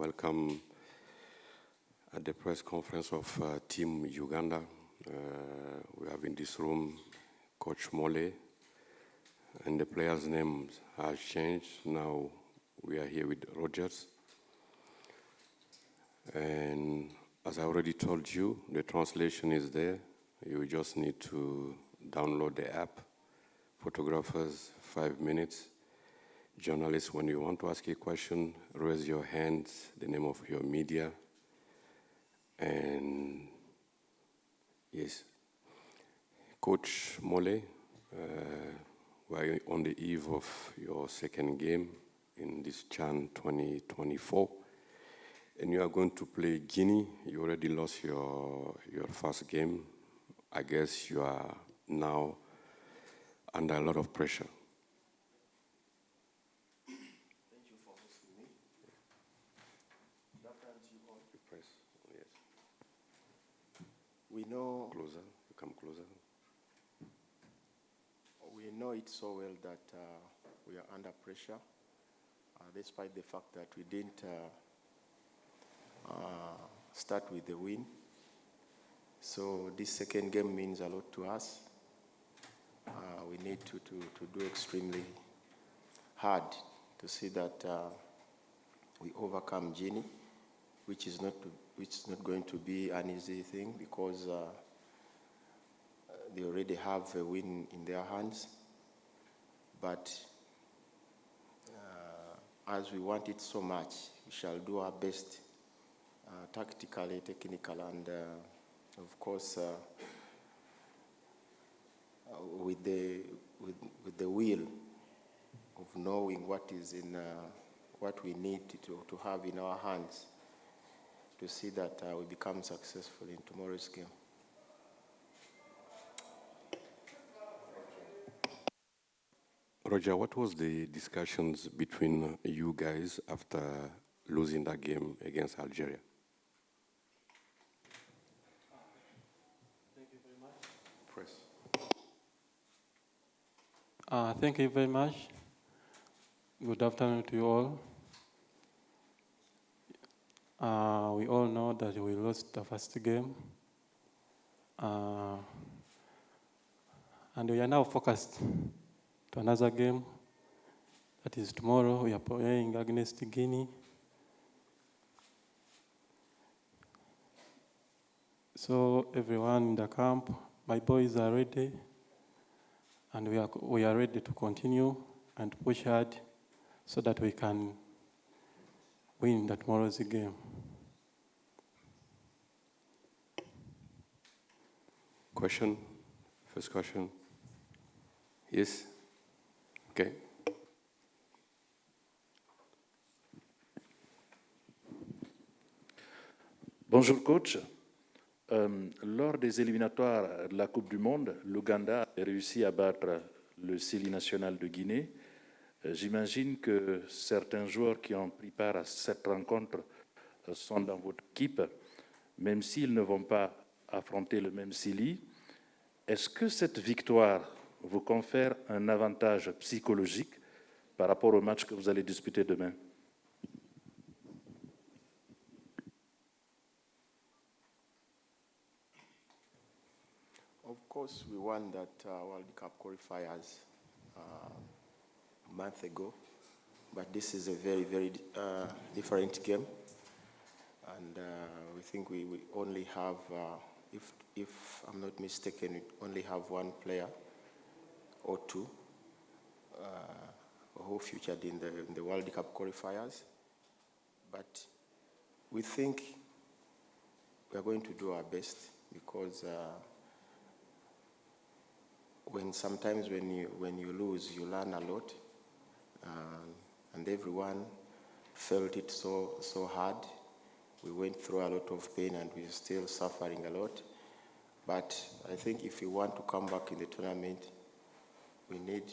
welcome at the press conference of Team Uganda. We have in this room Coach Mole, and the players' names has changed. Now we are here with Rogers. And as I already told you, the translation is there. You just need to download the app. Photographers, 5 minutes. Journalists, when you want to ask a question, raise your hand, the name of your media. And yes, Coach Mole, we are on the eve of your second game in this CHAN 2024. And you are going to play Guinea. You already lost your first game. I guess you are now under a lot of pressure. Thank you for hosting me. Good afternoon to you all. You press, yes. We know, Closer, you come closer. we know it so well that we are under pressure, despite the fact that we didn't start with the win. So this second game means a lot to us. We need to do extremely hard to see that we overcome Guinea, which is not going to be an easy thing because they already have a win in their hands. But as we want it so much, we shall do our best, tactically, technically, and of course, with the will of knowing what is in what we need to have in our hands to see that we become successful in tomorrow's game. Roger, what was the discussions between you guys after losing that game against Algeria? Thank you very much. Press. Thank you very much. Good afternoon to you all. We all know that we lost the first game. And we are now focused to another game. That is tomorrow. We are playing against Guinea. So everyone in the camp, my boys are ready. And we are ready to continue and push hard so that we can win tomorrow's game. Question? First question? Yes? Okay. Bonjour coach. Lors des éliminatoires de la Coupe du Monde, l'Ouganda a réussi à battre le Sili national de Guinée. J'imagine que certains joueurs qui ont pris part à cette rencontre sont dans votre équipe, même s'ils ne vont pas affronter le même Sili. Est-ce que cette victoire vous confère un avantage psychologique par rapport au match que vous allez disputer demain? Of course, we won that World Cup qualifiers a month ago, but this is a very, very different game. And we think we only have, if I'm not mistaken, we only have one player or two who featured in the World Cup qualifiers. But we think we are going to do our best because sometimes when you lose, you learn a lot, and everyone felt it so hard. We went through a lot of pain, and we're still suffering a lot. But I think if we want to come back in the tournament, we need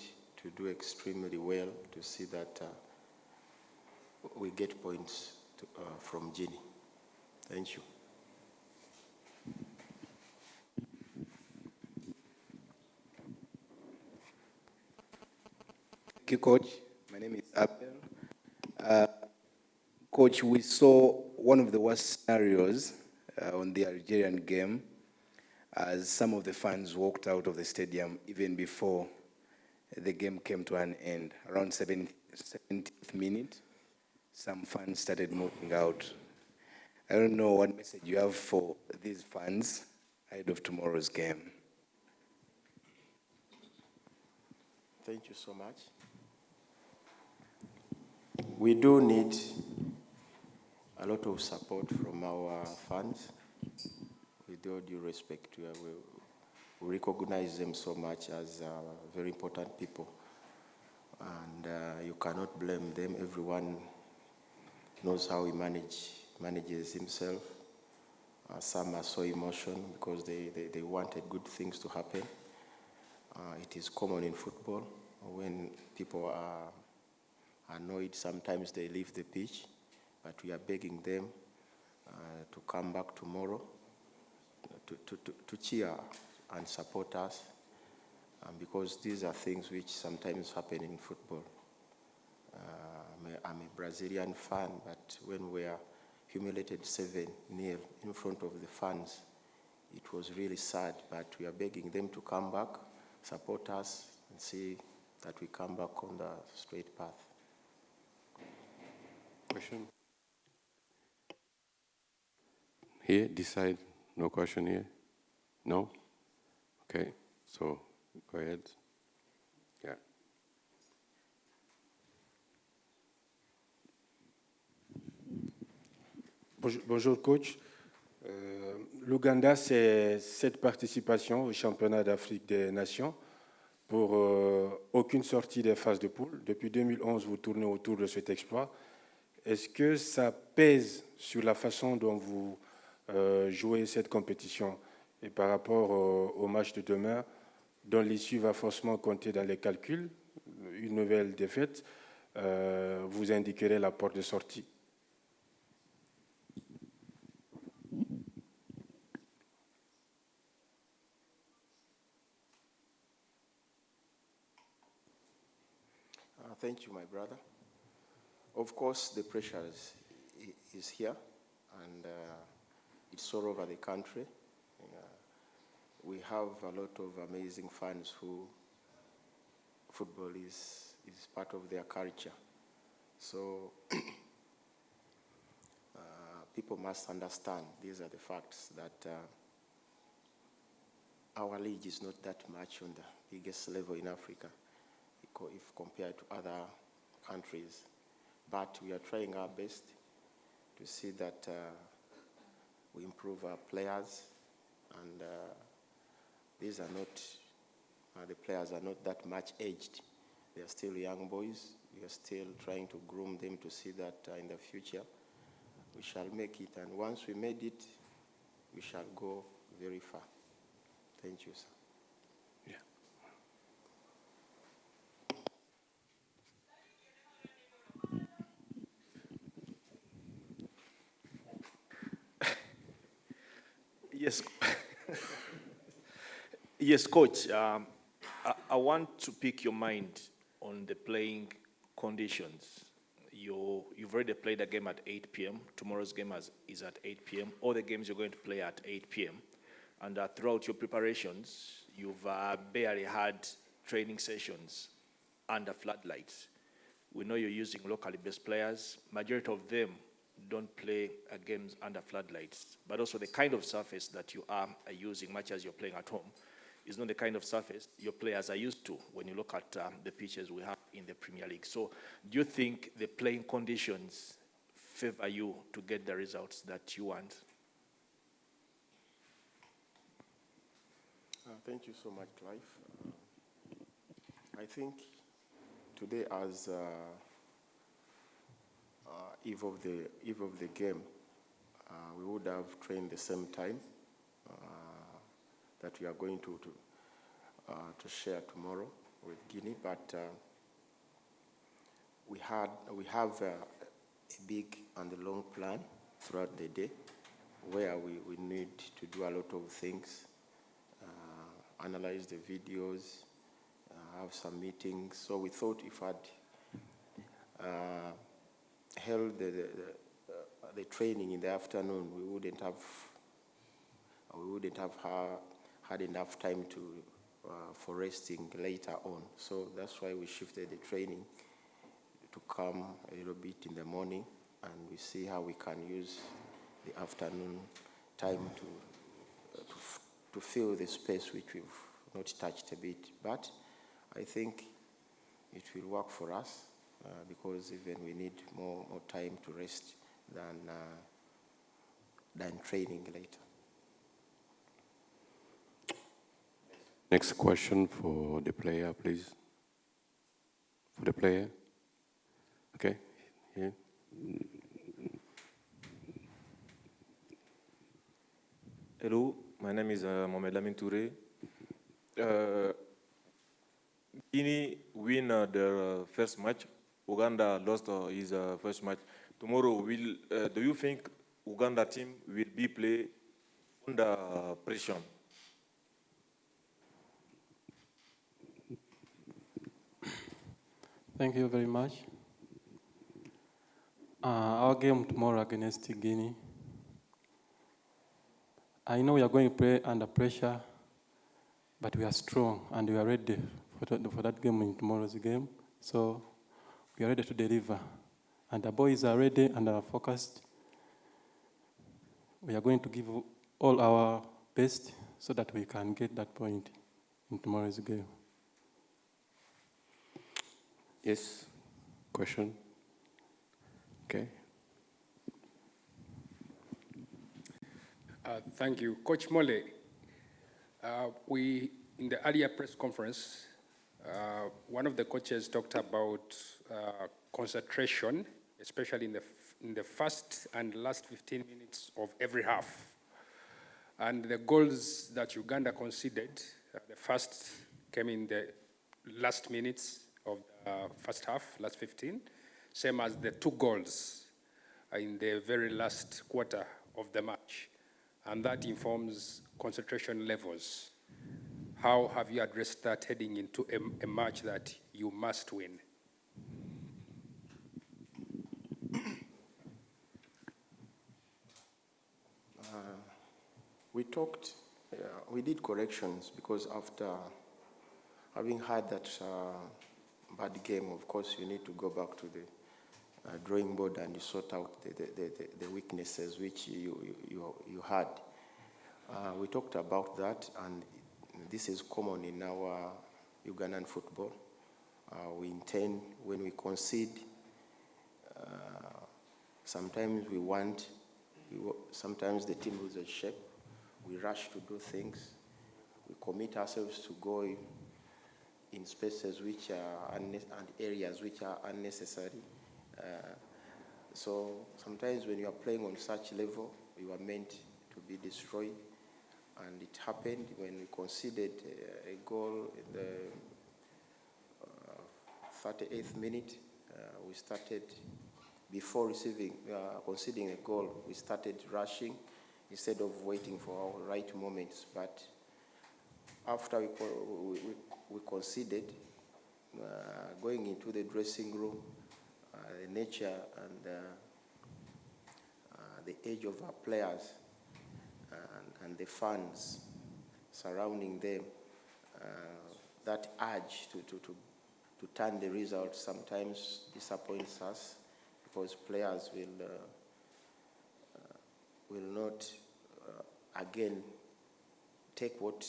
to do extremely well to see that we get points from Guinea. Thank you. Thank you, Coach. My name is Abel. Coach, we saw one of the worst scenarios on the Algerian game as some of the fans walked out of the stadium even before the game came to an end. Around 70th minute, some fans started moving out. I don't know what message you have for these fans ahead of tomorrow's game. Thank you so much. We do need a lot of support from our fans. With all due respect, we recognize them so much as very important people. And you cannot blame them. Everyone knows how he manages himself. Some are so emotional because they wanted good things to happen. It is common in football. When people are annoyed, sometimes they leave the pitch, but we are begging them to come back tomorrow to cheer and support us, because these are things which sometimes happen in football. I'm a Brazilian fan, but when we are humiliated 7-0 in front of the fans, it was really sad, but we are begging them to come back, support us, and see that we come back on the straight path. Question? Here, this side, no question here? No? Okay, so go ahead. Yeah. Bonjour coach. L'Ouganda, c'est cette participation au championnat d'Afrique des Nations pour aucune sortie des phases de poule. Depuis 2011, vous tournez autour de cet exploit. Est-ce que ça pèse sur la façon dont vous jouez cette compétition? Et par rapport au match de demain, dont l'issue va forcément compter dans les calculs, une nouvelle défaite, vous indiquerez la porte de sortie. Thank you, my brother. Of course, the pressure is here, and it's all over the country. We have a lot of amazing fans who football is part of their culture. So people must understand, these are the facts, that our league is not that much on the biggest level in Africa if compared to other countries. But we are trying our best to see that we improve our players, and these are not, the players are not that much aged. They are still young boys. We are still trying to groom them to see that in the future we shall make it, and once we made it, we shall go very far. Thank you, sir. Yes, yes, coach. I want to pick your mind on the playing conditions. You've already played a game at 8 p.m. Tomorrow's game is at 8 p.m. All the games you're going to play at 8 p.m. And throughout your preparations, you've barely had training sessions under floodlights. We know you're using locally based players. Majority of them don't play games under floodlights, but also the kind of surface that you are using, much as you're playing at home, is not the kind of surface your players are used to when you look at the pitches we have in the Premier League. So do you think the playing conditions favor you to get the results that you want? Thank you so much, Clive. I think today, as eve of the game, we would have trained the same time that we are going to share tomorrow with Guinea, but we have a big and a long plan throughout the day, where we need to do a lot of things, analyze the videos, have some meetings. So we thought if I'd held the training in the afternoon, we wouldn't have had enough time for resting later on. So that's why we shifted the training to come a little bit in the morning, and we see how we can use the afternoon time to fill the space which we've not touched a bit. But I think it will work for us because even we need more time to rest than training later. Next question for the player, please. For the player. Okay, here. Hello, my name is Mohamed Lamine Touré. Guinea win their first match. Uganda lost his first match. Tomorrow, do you think Uganda team will be play under pressure? Thank you very much. Our game tomorrow against Guinea. I know we are going to play under pressure, but we are strong and we are ready for that game in tomorrow's game. So we are ready to deliver. And the boys are ready and are focused. We are going to give all our best so that we can get that point in tomorrow's game. Yes, question? Okay. Thank you. Coach Mole, in the earlier press conference, one of the coaches talked about concentration, especially in the first and last 15 minutes of every half. And the goals that Uganda conceded, the first came in the last minutes of the first half, last 15, same as the 2 goals in the very last quarter of the match. And that informs concentration levels. How have you addressed that heading into a match that you must win? We did corrections because after having had that bad game, of course, you need to go back to the drawing board and you sort out the weaknesses which you had. We talked about that, and this is common in our Ugandan football. We intend, when we concede, sometimes sometimes the team loses shape. We rush to do things. We commit ourselves to go in spaces which are and areas which are unnecessary. So sometimes when you are playing on such level, you are meant to be destroyed. And it happened when we conceded a goal in the 38th minute. We started, before conceding a goal, we started rushing instead of waiting for our right moments. But after we conceded, going into the dressing room, the nature and the age of our players and the fans surrounding them, that urge to turn the result sometimes disappoints us because players will not again take what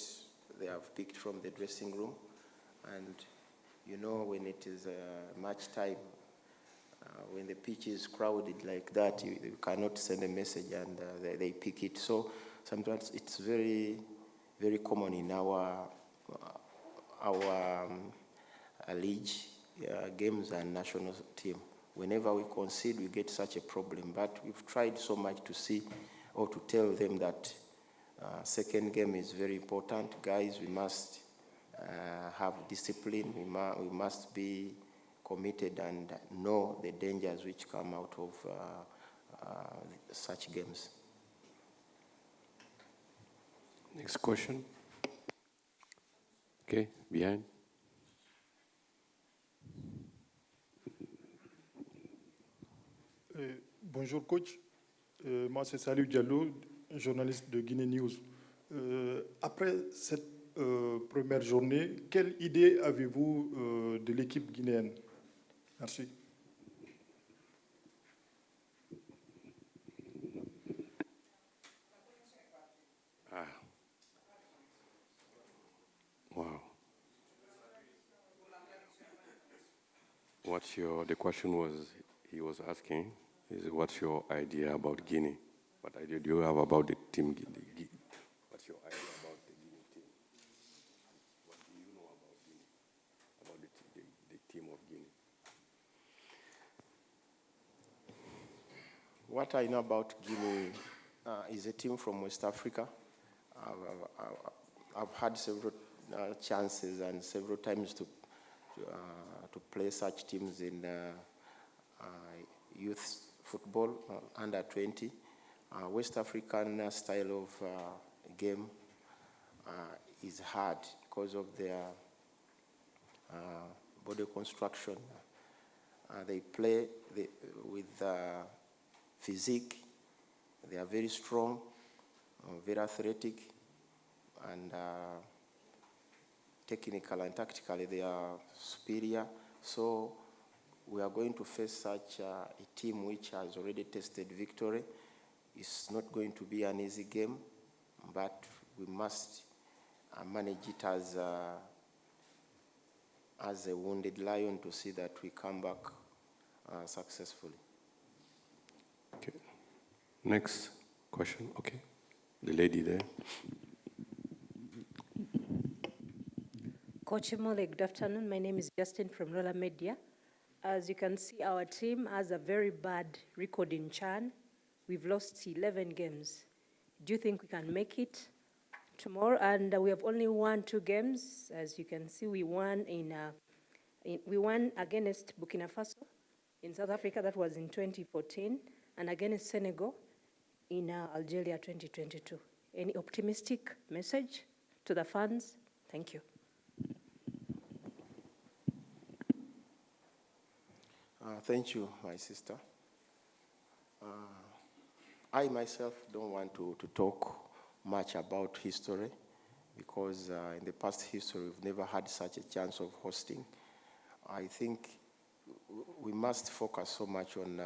they have picked from the dressing room. And you know, when it is match time, when the pitch is crowded like that, you cannot send a message and they pick it. So sometimes it's very, very common in our league games and national team. Whenever we concede, we get such a problem. But we've tried so much to see or to tell them that second game is very important. Guys, we must have discipline. We must be committed and know the dangers which come out of such games. Next question. Okay, behind. Bonjour, coach. Moi, c'est Salou Diallo, journaliste de Guinea News. Après cette première journée, quelle idée avez-vous de l'équipe guinéenne? Merci. Wow. The question was, he was asking, is what's your idea about Guinea? What idea do you have about the team? What's your idea about the Guinea team? What do you know about Guinea? About the team of Guinea? What I know about Guinea is a team from West Africa. I've had several chances and several times to play such teams in youth football, under 20. West African style of game is hard because of their body construction. They play with physique. They are very strong, very athletic, and technical and tactically they are superior. So we are going to face such a team which has already tasted victory. It's not going to be an easy game, but we must manage it as a wounded lion to see that we come back successfully. Okay. Next question. Okay. The lady there. Coach Mole, good afternoon. My name is Justin from Roller Media. As you can see, our team has a very bad record in CHAN. We've lost 11 games. Do you think we can make it tomorrow? And we have only won 2 games. As you can see, we won we won against Burkina Faso in South Africa. That was in 2014, and against Senegal in Algeria 2022. Any optimistic message to the fans? Thank you. Thank you, my sister. I myself don't want to talk much about history because in the past history we've never had such a chance of hosting. I think we must focus so much on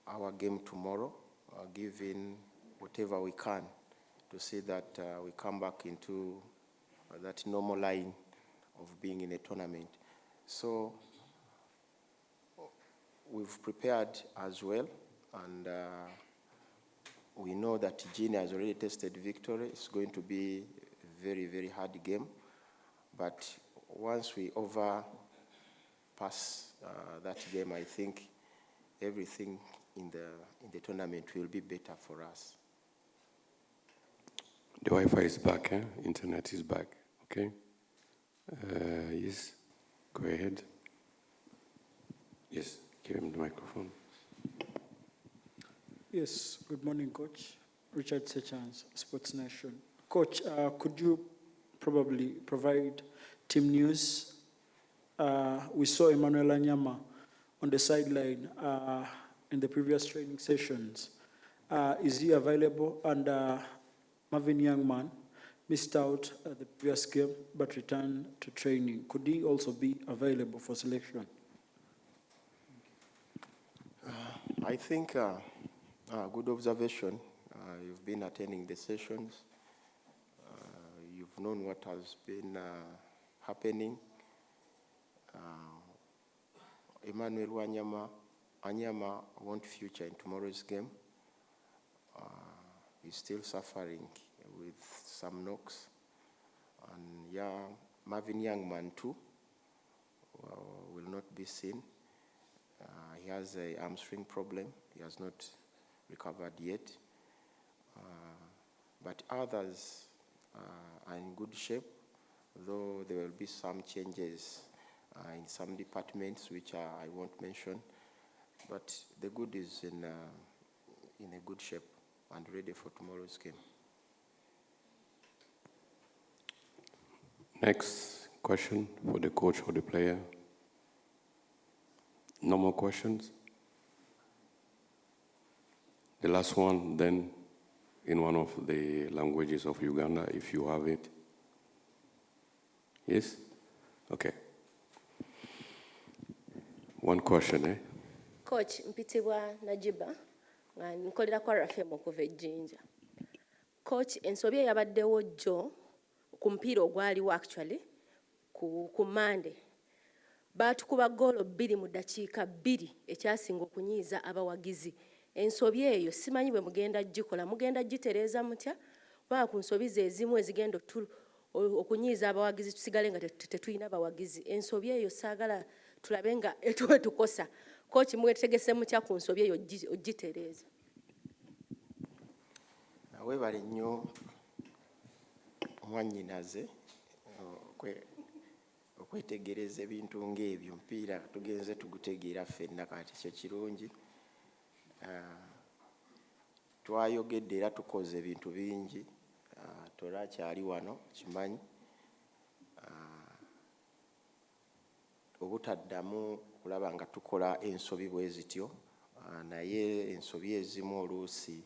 our game tomorrow, giving whatever we can to see that we come back into that normal line of being in a tournament. So we've prepared as well, and we know that Guinea has already tasted victory. It's going to be a very, very hard game. But once we overpass that game, I think everything in the tournament will be better for us. The Wi-Fi is back, eh? Internet is back, okay? Yes, go ahead. Yes, give him the microphone. Yes, good morning, Coach. Richard Sechans, Sports Nation. Coach, could you probably provide team news? We saw Emmanuel Anyama on the sideline in the previous training sessions. Is he available? And Marvin Youngman missed out at the previous game but returned to training. Could he also be available for selection? I think good observation. You've been attending the sessions. You've known what has been happening. Emmanuel Anyama won't feature in tomorrow's game. He's still suffering with some knocks. And yeah, Marvin Youngman too will not be seen. He has a hamstring problem. He has not recovered yet. But others are in good shape, though there will be some changes in some departments, which I won't mention. But the good is in a good shape and ready for tomorrow's game. Next question for the coach or the player. No more questions? The last one, then, in one of the languages of Uganda, if you have it. Yes? Okay. One question, eh? Coach, mpitibwa Najiba, nga nkolera kwa RFM okuva Ejjinja. Coach, ensobi eyabaddewo jjo ku mupiira ogwaliwo actually ku Monday. Baatukuba goolo 2 mu ddakiika 2 ekyasinga okunyiiza abawagizi. Ensobi eyo simanyi bwe mugenda gikola, mugenda gitereeza mutya? Kubanga ku nsobi ze ezimu ezigenda okunyiiza abawagizi tusigale nga tetulina bawagizi. Ensobi eyo saagala tulabe nga etukosa. Coach, mwetegese mutya ku nsobi eyo ogitereeza? Weebale nnyo mwannyinaze okwetegereza ebintu ng'ebyo. Mupiira tugenze tugutegeera ffenna kati kyo kirungi. Twayogedde era tukoze ebintu bingi. Tolwakyali wano kimanyi. Obutaddamu kulaba nga tukola ensobi bwe zityo, naye ensobi ezimu oluusi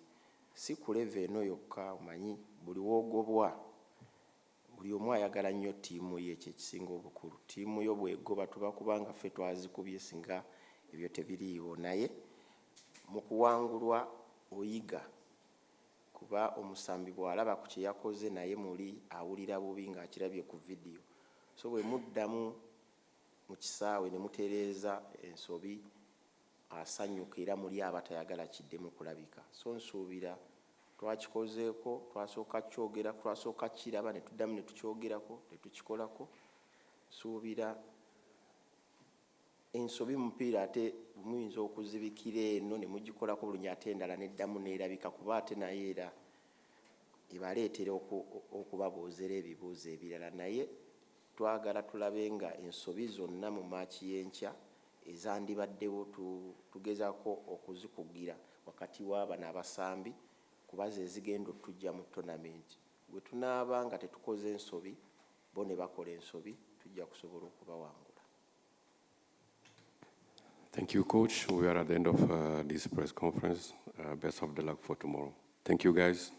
si ku leva eno yokka. Omanyi buli woogobwa, buli omu ayagala nnyo ttiimu ye, ekyo ekisinga obukulu. Ttiimu yo bw'egoba tuba kubanga ffe twazikubye singa ebyo tebiriiwo. Naye mu kuwangulwa oyiga, kuba omusambi bw'alaba ku kye yakoze naye muli awulira bubi ng'akirabye ku vidiyo. So bwe muddamu mu kisaawe ne mutereeza ensobi, asanyuka era muli abatayagala kiddemu kulabika. So nsuubira twakikozeeko, twasooka kyogera, twasooka kiraba ne tuddamu ne tukyogerako, ne tukikolako. Nsuubira ensobi mu mupiira ate muyinza okuzibikira eno ne mugikolako bulungi ate endala neddamu neerabika, kuba ate naye era ebaleetera okubabuuzera ebibuuzo ebirala. Naye twagala tulabe nga ensobi zonna mu maaki y'enkya ezandibaddewo tugezaako okuzikugira wakati w'abano abasambi, kuba ze zigenda otujja mu tonamenti. Bwe tunaaba nga tetukoze ensobi, bo ne bakola ensobi, tujja kusobola okubawangula. Thank you, Coach. We are at the end of this press conference. Best of the luck for tomorrow. Thank you, guys.